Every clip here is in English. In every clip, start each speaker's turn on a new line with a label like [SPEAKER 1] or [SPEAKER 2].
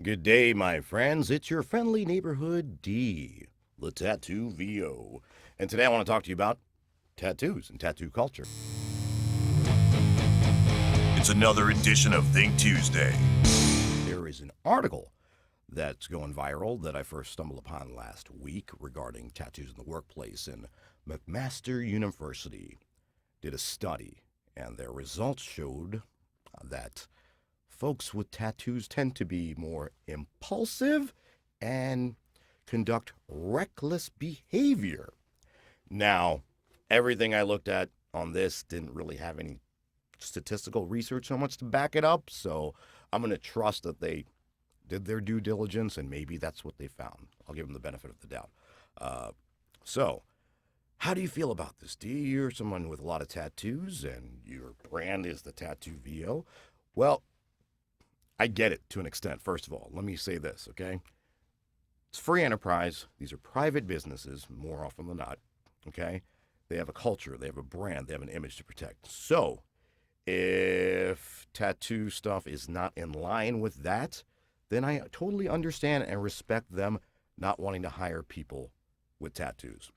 [SPEAKER 1] Good day, my friends. It's your friendly neighborhood D, the Tattoo VO. And today I want to talk to you about tattoos and tattoo culture. It's another edition of Think Tuesday. There is an article that's going viral that I first stumbled upon last week regarding tattoos in the workplace. And McMaster University did a study, and their results showed that folks with tattoos tend to be more impulsive and conduct reckless behavior. Now, everything I looked at on this didn't really have any statistical research so much to back it up, so I'm going to trust that they did their due diligence and maybe that's what they found. I'll give them the benefit of the doubt. Uh, so, how do you feel about this? Do you're someone with a lot of tattoos and your brand is the Tattoo VO? Well, I get it to an extent. First of all, let me say this, okay? It's free enterprise. These are private businesses, more often than not, okay? They have a culture, they have a brand, they have an image to protect. So, if tattoo stuff is not in line with that, then I totally understand and respect them not wanting to hire people with tattoos,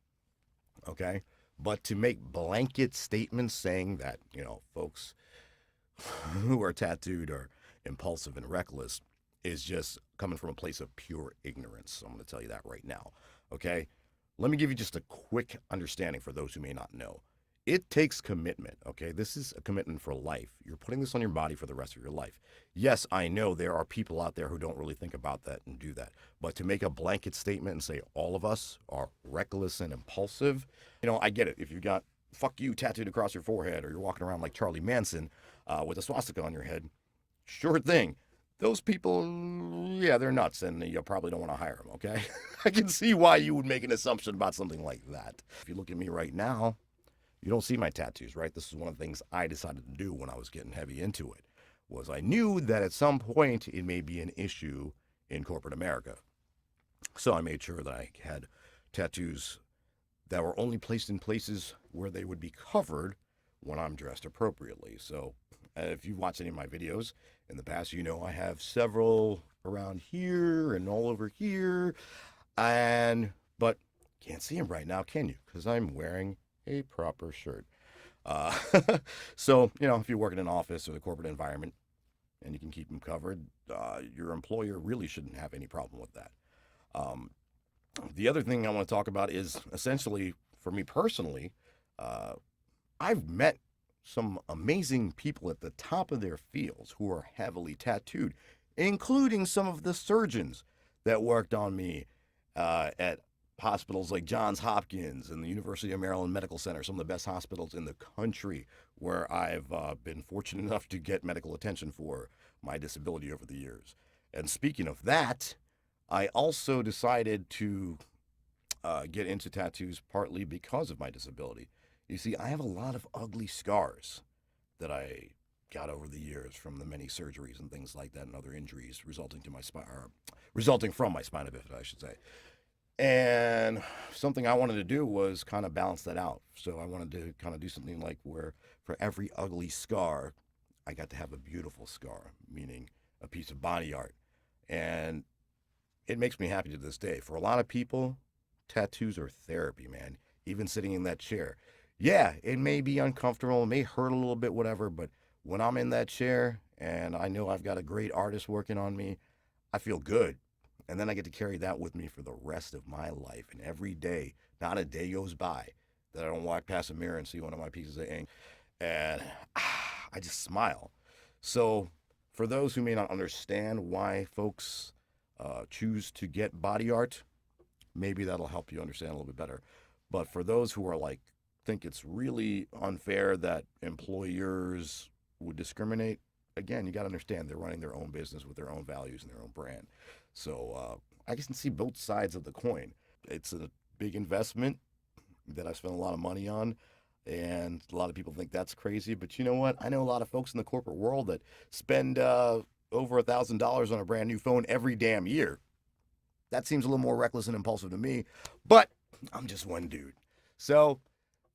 [SPEAKER 1] okay? But to make blanket statements saying that, folks who are tattooed are impulsive and reckless is just coming from a place of pure ignorance. I'm going to tell you that right now. Okay? Let me give you just a quick understanding for those who may not know. It takes commitment, okay? This is a commitment for life. You're putting this on your body for the rest of your life. Yes, I know there are people out there who don't really think about that and do that. But to make a blanket statement and say all of us are reckless and impulsive, I get it. If you got fuck you tattooed across your forehead or you're walking around like Charlie Manson with a swastika on your head, sure thing. Those people, yeah, they're nuts, and you probably don't want to hire them, okay? I can see why you would make an assumption about something like that. If you look at me right now, you don't see my tattoos, right? This is one of the things I decided to do when I was getting heavy into it, was I knew that at some point it may be an issue in corporate America. So I made sure that I had tattoos that were only placed in places where they would be covered when I'm dressed appropriately. So, if you've watched any of my videos in the past, you know I have several around here and all over here. And, but can't see them right now, can you? Because I'm wearing a proper shirt. Uh, so, if you work in an office or the corporate environment and you can keep them covered, your employer really shouldn't have any problem with that. Um, the other thing I want to talk about is essentially, for me personally, uh, I've met some amazing people at the top of their fields who are heavily tattooed, including some of the surgeons that worked on me at hospitals like Johns Hopkins and the University of Maryland Medical Center, some of the best hospitals in the country where I've been fortunate enough to get medical attention for my disability over the years. And speaking of that, I also decided to get into tattoos partly because of my disability. You see, I have a lot of ugly scars that I got over the years from the many surgeries and things like that and other injuries resulting to my spine, resulting from my spina bifida, I should say. And something I wanted to do was kind of balance that out. So I wanted to kind of do something like where for every ugly scar, I got to have a beautiful scar, meaning a piece of body art. And it makes me happy to this day. For a lot of people, tattoos are therapy, man. Even sitting in that chair. Yeah, it may be uncomfortable, it may hurt a little bit, whatever, but when I'm in that chair and I know I've got a great artist working on me, I feel good. And then I get to carry that with me for the rest of my life. And every day, not a day goes by that I don't walk past a mirror and see one of my pieces of ink and I just smile. So, for those who may not understand why folks choose to get body art, maybe that'll help you understand a little bit better. But for those who are like, think it's really unfair that employers would discriminate, again, you got to understand they're running their own business with their own values and their own brand. So I can see both sides of the coin. It's a big investment that I spent a lot of money on. And a lot of people think that's crazy. But you know what? I know a lot of folks in the corporate world that spend over $1,000 on a brand new phone every damn year. That seems a little more reckless and impulsive to me, but I'm just one dude. So,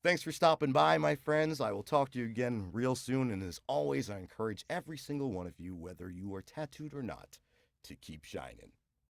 [SPEAKER 1] thanks for stopping by, my friends. I will talk to you again real soon. And as always, I encourage every single one of you, whether you are tattooed or not, to keep shining.